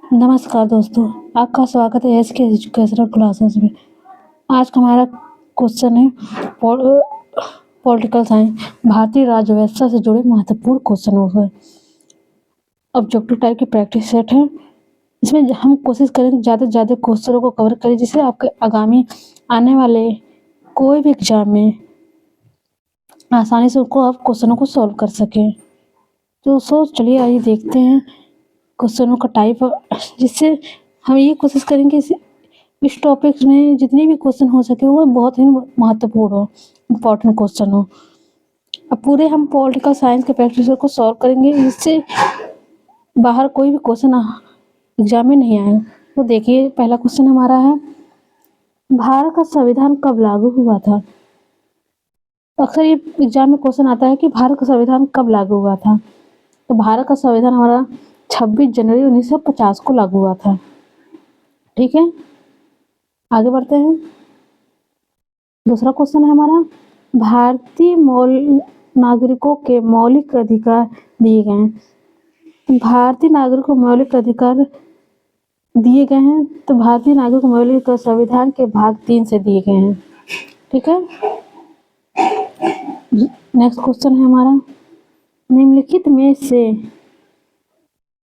नमस्कार दोस्तों, आपका स्वागत है एस के एजुकेशनल क्लासेस में। आज का हमारा क्वेश्चन है पॉलिटिकल साइंस, भारतीय राज्य व्यवस्था से जुड़े महत्वपूर्ण क्वेश्चनों से। ऑब्जेक्टिव टाइप की प्रैक्टिस सेट है। इसमें हम कोशिश करेंगे ज़्यादा से ज़्यादा क्वेश्चनों को कवर करें, जिससे आपके आगामी आने वाले कोई भी एग्जाम में आसानी से उनको आप क्वेश्चनों को सॉल्व कर सकें। तो चलिए आइए देखते हैं क्वेश्चनों का टाइप, जिससे हम ये कोशिश करेंगे इस टॉपिक्स में जितने भी क्वेश्चन हो सके वो बहुत ही महत्वपूर्ण हो, इम्पोर्टेंट क्वेश्चन हो। अब पूरे हम पॉलिटिकल साइंस के प्रैक्टिस को सॉल्व करेंगे, जिससे बाहर कोई भी क्वेश्चन एग्जाम में नहीं आए। तो देखिए, पहला क्वेश्चन हमारा है, भारत का संविधान कब लागू हुआ था? अक्सर ये एग्जाम में क्वेश्चन आता है कि भारत का संविधान कब लागू हुआ था। तो भारत का संविधान हमारा 26 जनवरी 1950 को लागू हुआ था। ठीक है, आगे बढ़ते हैं। दूसरा क्वेश्चन है हमारा, भारतीय नागरिकों के मौलिक अधिकार दिए गए हैं। भारतीय नागरिकों को मौलिक अधिकार दिए गए हैं, तो भारतीय नागरिक को मौलिक संविधान के भाग 3 से दिए गए हैं। ठीक है, नेक्स्ट क्वेश्चन है हमारा, निम्नलिखित में से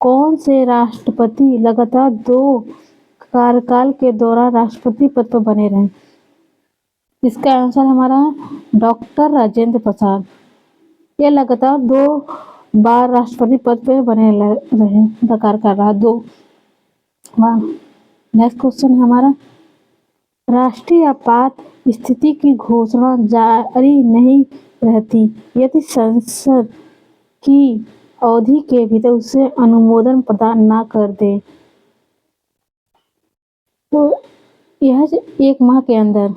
कौन से राष्ट्रपति लगातार 2 कार्यकाल के दौरान राष्ट्रपति पद पर बने रहे? इसका आंसर हमारा है डॉक्टर राजेंद्र प्रसाद। ये लगातार 2 बार राष्ट्रपति पद पे बने रहे, कार्यकाल रहा 2 बार। नेक्स्ट क्वेश्चन है हमारा, राष्ट्रीय आपात स्थिति की घोषणा जारी नहीं रहती यदि संसद की अवधि के भीतर उसे अनुमोदन प्रदान न कर दे। तो यह 1 माह के अंदर,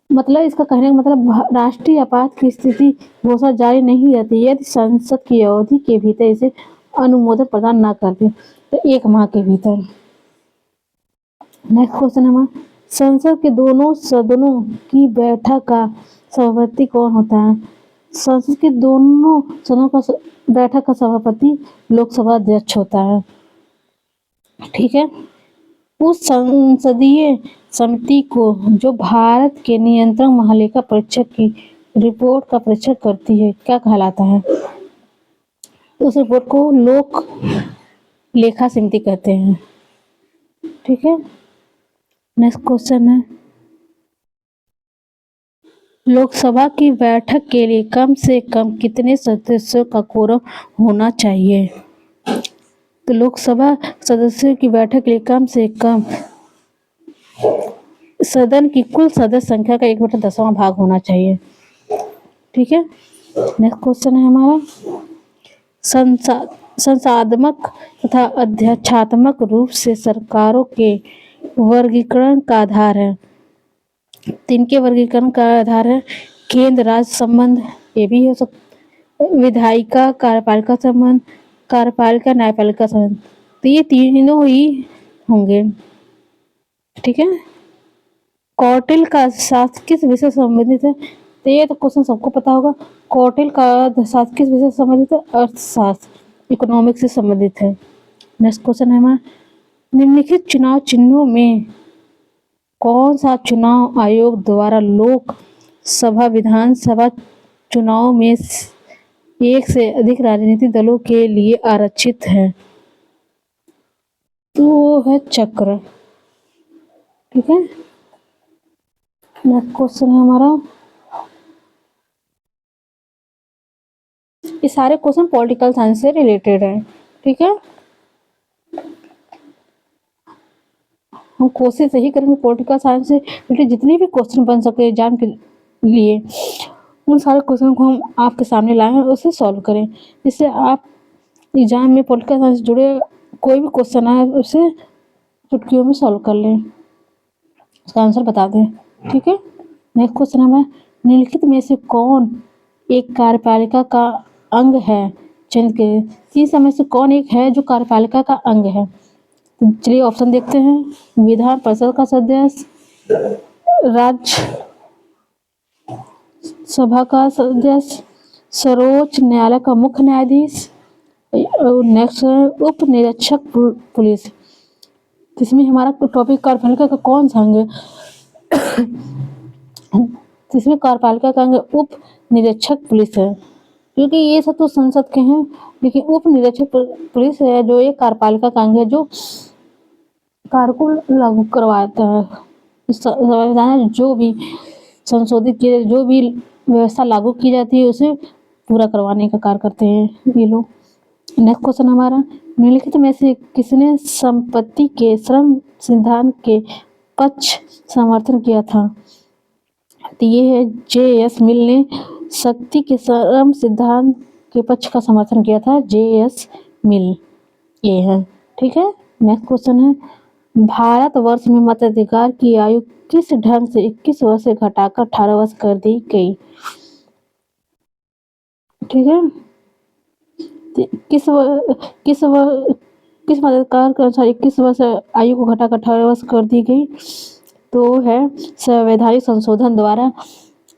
मतलब इसका कहने का मतलब राष्ट्रीय आपात की स्थिति घोषणा जारी नहीं रहती यदि संसद की अवधि के भीतर इसे अनुमोदन प्रदान न कर दे, तो 1 माह के भीतर। नेक्स्ट क्वेश्चन हमारा, संसद के दोनों सदनों की बैठक का सभापति कौन होता है? संसद के दोनों सदनों का बैठक का सभापति लोकसभा अध्यक्ष होता है। ठीक है, उस संसदीय समिति को जो भारत के नियंत्रक महालेखा परीक्षक की रिपोर्ट का परीक्षण करती है, क्या कहलाता है? उस रिपोर्ट को लोक लेखा समिति कहते हैं। ठीक है, नेक्स्ट क्वेश्चन है, लोकसभा की बैठक के लिए कम से कम कितने सदस्यों का कोरम होना चाहिए? तो लोकसभा सदस्यों की बैठक के लिए कम से कम सदन की कुल सदस्य संख्या का 1/10वां भाग होना चाहिए। ठीक है, नेक्स्ट क्वेश्चन है हमारा, संसाधनात्मक तथा अध्यक्षात्मक रूप से सरकारों के वर्गीकरण का आधार है। 3 के वर्गीकरण का आधार है केंद्र राज्य संबंध, ये भी हो सकता, विधायिका कार्यपालिका संबंध, कार्यपालिका न्यायपालिका संबंध, तो ये तीनों ही होंगे। ठीक है, कौटिल्य का शास्त्र किस विषय से संबंधित है? तो ये तो क्वेश्चन सबको पता होगा। कौटिल्य का शास्त्र किस विषय से संबंधित है? अर्थशास्त्र, इकोनॉमिक्स से संबंधित है। नेक्स्ट क्वेश्चन है हमारा, निम्नलिखित चुनाव चिन्हों में कौन सा चुनाव आयोग द्वारा लोक सभा विधानसभा चुनाव में 1 से अधिक राजनीतिक दलों के लिए आरक्षित है? तो वो है चक्र। ठीक है, नेक्स्ट क्वेश्चन है हमारा, ये सारे क्वेश्चन पॉलिटिकल साइंस से रिलेटेड है। ठीक है, हम कोशिश यही करेंगे पॉलिटिकल साइंस से रिलेटेड जितने भी क्वेश्चन बन सके एग्जाम के लिए, उन सारे क्वेश्चन को हम आपके सामने लाएं और उसे सॉल्व करें, जिससे आप एग्जाम में पॉलिटिकल साइंस से जुड़े कोई भी क्वेश्चन आए उसे चुटकियों में सॉल्व कर लें, उसका आंसर बता दें। ठीक है, नेक्स्ट क्वेश्चन हमें, निम्नलिखित में से कौन एक कार्यपालिका का अंग है? चंद के 3 समय से कौन एक है जो कार्यपालिका का अंग है? चलिए ऑप्शन देखते हैं, विधान परिषद का सदस्य, राज्य सभा का सदस्य, सर्वोच्च न्यायालय का मुख्य न्यायाधीश, नेक्स्ट है उप निरीक्षक पुलिस। इसमें हमारा टॉपिक कार्यपालिका का कौन सा अंग है? इसमें कार्यपालिका का अंग उप निरीक्षक पुलिस है, क्योंकि ये सब तो संसद के हैं, लेकिन उप निरीक्षक पुलिस है जो ये कार्यपालिका का अंग है जो कार्य को लागू करवाता है। संविधान जो भी संशोधित किए, जो भी व्यवस्था लागू की जाती है उसे पूरा करवाने का कार्य करते हैं ये लोग। नेक्स्ट क्वेश्चन हमारा, निम्नलिखित में से किसने संपत्ति के श्रम सिद्धांत के पक्ष समर्थन किया था? तो ये है J.S. मिल ने शक्ति के श्रम सिद्धांत के पक्ष का समर्थन किया था, J.S. मिल ये है। ठीक है, नेक्स्ट क्वेश्चन है, भारतवर्ष में मताधिकार की आयु किस ढंग से 21 वर्ष से घटाकर 18 वर्ष कर दी गई? ठीक है, किस मताधिकार के अनुसार 21 वर्ष आयु को घटाकर 18 वर्ष कर दी गई? तो है संवैधानिक संशोधन द्वारा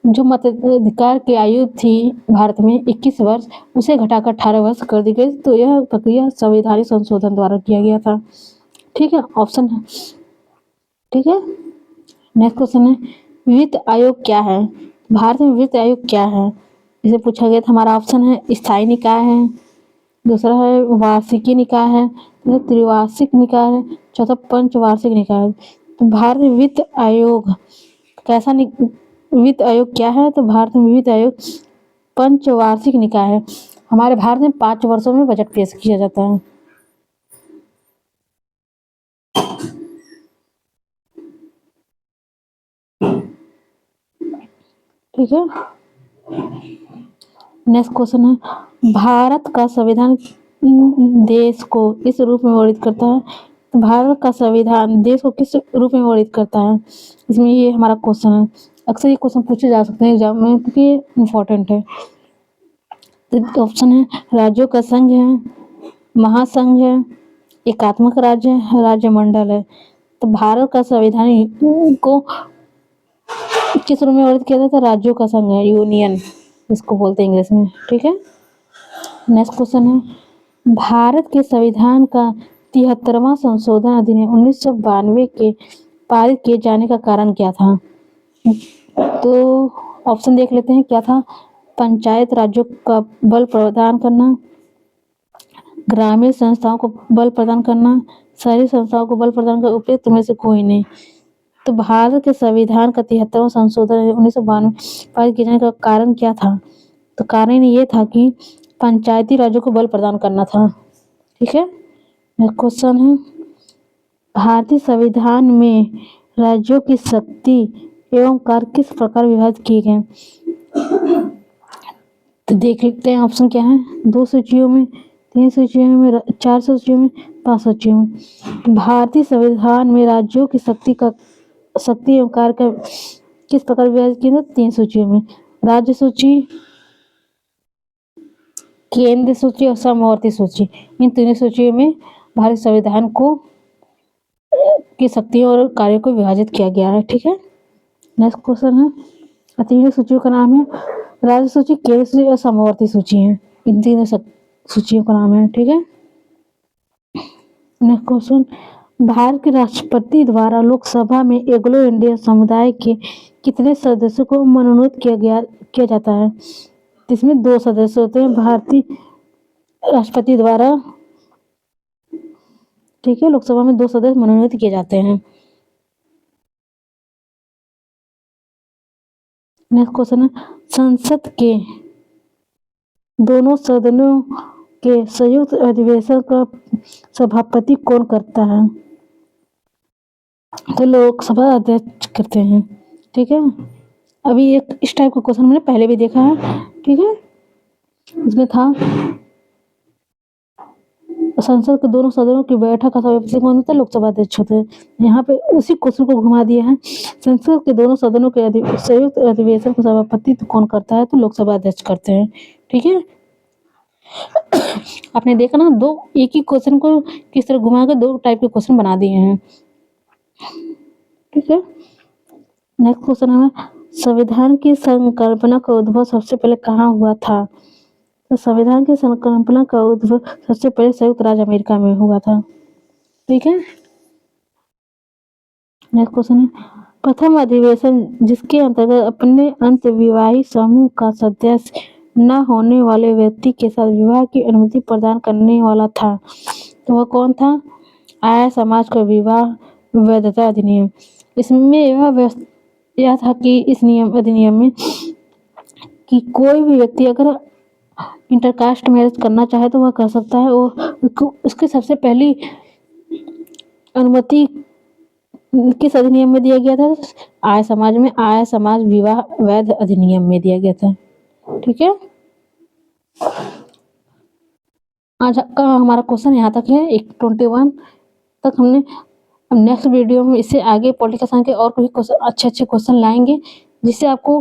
जो मताधिकार की आयु थी भारत में 21 वर्ष, उसे घटाकर 18 वर्ष कर दी गई। तो यह प्रक्रिया संवैधानिक संशोधन द्वारा किया गया था। ठीक है, ऑप्शन है। ठीक है, नेक्स्ट क्वेश्चन है, वित्त आयोग क्या है? भारत में वित्त आयोग क्या है, इसे पूछा गया था। हमारा ऑप्शन है स्थायी निकाय है, दूसरा है वार्षिकी निकाय है, त्रिवार्षिक निकाय है, चौथा पंचवार्षिक निकाय है। तो भारत में वित्त आयोग कैसा वित्त आयोग क्या है? तो भारत में वित्त आयोग पंचवार्षिक निकाय है। हमारे भारत में 5 वर्षों में बजट पेश किया जाता है। ठीक है, नेक्स्ट क्वेश्चन है, भारत का संविधान देश को इस रूप में वर्णित करता है। तो भारत का संविधान देश को किस रूप में वर्णित करता है? इसमें ये हमारा क्वेश्चन है। अक्सर ये क्वेश्चन पूछे जा सकते हैं एग्जाम में, क्योंकि ये इम्पोर्टेंट है। तो ऑप्शन है राज्यों का संघ है, महासंघ है, एकात्मक राज्य है, राज्य मंडल है। तो भारत का संविधान को किस रूप में वर्णित किया जाता है? राज्यों का संघ है, यूनियन इसको बोलते हैं इंग्लिश में। ठीक है, नेक्स्ट क्वेश्चन है, भारत के संविधान का 73वां संशोधन अधिनियम 1992 के पारित किए जाने का कारण क्या था? तो ऑप्शन देख लेते हैं क्या था। पंचायत राज्यों का बल प्रदान करना, ग्रामीण संस्थाओं को बल प्रदान करना, शहरी संस्थाओं को बल प्रदान करना, उपयुक्त में से कोई नहीं। तो भारत के संविधान का 73वां संशोधन 1992 पारित किए जाने का कारण क्या था? तो कारण ये था कि पंचायती राज्यों को बल प्रदान करना था। ठीक है, क्वेश्चन है, भारतीय संविधान में राज्यों की शक्ति एवं कार्य किस प्रकार विभाजित किए गए? तो देख लेते हैं ऑप्शन क्या है। 2 सूचियों में, 3 सूचियों में, 4 सूचियों में, 5 सूचियों में। भारतीय संविधान में राज्यों की शक्ति एवं कार्य का किस प्रकार विभाजित किए? 3 सूचियों में, राज्य सूची, केंद्र सूची और समवर्ती सूची। इन तीनों सूचियों में भारतीय संविधान को की शक्तियों और कार्यों को विभाजित किया गया है। ठीक है, नेक्स्ट क्वेश्चन है, तीनों सूचियों का नाम है राज्य सूची, केंद्र सूची और समवर्ती सूची है। इन तीनों सूचियों का नाम है। ठीक है, नेक्स्ट क्वेश्चन, भारत के राष्ट्रपति द्वारा लोकसभा में एंग्लो इंडियन समुदाय के कितने सदस्यों को मनोनीत किया जाता है? इसमें 2 सदस्य होते हैं भारतीय राष्ट्रपति द्वारा। ठीक है, लोकसभा में 2 सदस्य मनोनीत किए जाते हैं। नेक्स्ट क्वेश्चन है, संसद के दोनों सदनों के संयुक्त अधिवेशन का सभापति कौन करता है? तो लोकसभा अध्यक्ष करते हैं। ठीक है, अभी एक इस टाइप का क्वेश्चन मैंने पहले भी देखा है। ठीक है, इसमें था संसद के दोनों सदनों की बैठक का सभापति कौन होता है? लोकसभा अध्यक्ष होते हैं। यहाँ पे उसी क्वेश्चन को घुमा दिया है। संसद के दोनों सदनों के संयुक्त अधिवेशन का सभापति कौन करता है? तो लोकसभा अध्यक्ष करते हैं। ठीक है, आपने देखा ना, एक ही क्वेश्चन को किस तरह घुमा कर 2 टाइप के क्वेश्चन बना दिए हैं। ठीक है, नेक्स्ट क्वेश्चन है, संविधान की संकल्पना का उद्भव सबसे पहले कहाँ हुआ था? तो संविधान की संकल्पना का उद्भव सबसे पहले संयुक्त राज्य अमेरिका में हुआ था। ठीक है, नेक्स्ट क्वेश्चन है, प्रथम अधिवेशन जिसके अंतर्गत अपने अंतर्विवाही समूह का सदस्य न होने वाले व्यक्ति के साथ विवाह की अनुमति प्रदान करने वाला था, तो वह कौन था? आर्य समाज का विवाह वैधता अधिनियम। इसमें यह था कि इस अधिनियम में कि कोई भी व्यक्ति अगर इंटरकास्ट मैरिज करना चाहे तो वह कर सकता है, और उसकी सबसे पहली अनुमति किस अधिनियम में दिया गया था? आर्य समाज में आर्य समाज विवाह वैध अधिनियम में दिया गया था। ठीक है, आज का हमारा क्वेश्चन यहाँ तक है, 21 तक हमने। नेक्स्ट वीडियो में इससे आगे पॉलिटिकल साइंस के और कोई क्वेश्चन अच्छे क्वेश्चन लाएंगे, जिससे आपको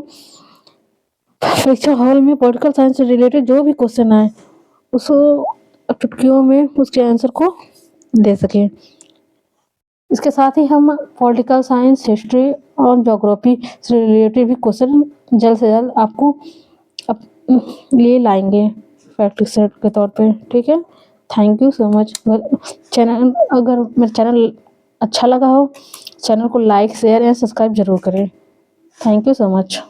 परीक्षा हॉल में पॉलिटिकल साइंस से रिलेटेड जो भी क्वेश्चन आए उसको चुटकियों में उसके आंसर को दे सकें। इसके साथ ही हम पॉलिटिकल साइंस, हिस्ट्री और ज्योग्राफी से रिलेटेड भी क्वेश्चन जल्द से जल्द आपको लिए लाएंगे प्रैक्टिस सेट के तौर पे। ठीक है, थैंक यू सो मच। अगर मेरा चैनल अच्छा लगा हो, चैनल को लाइक, शेयर एंड सब्सक्राइब जरूर करें। Thank you so much.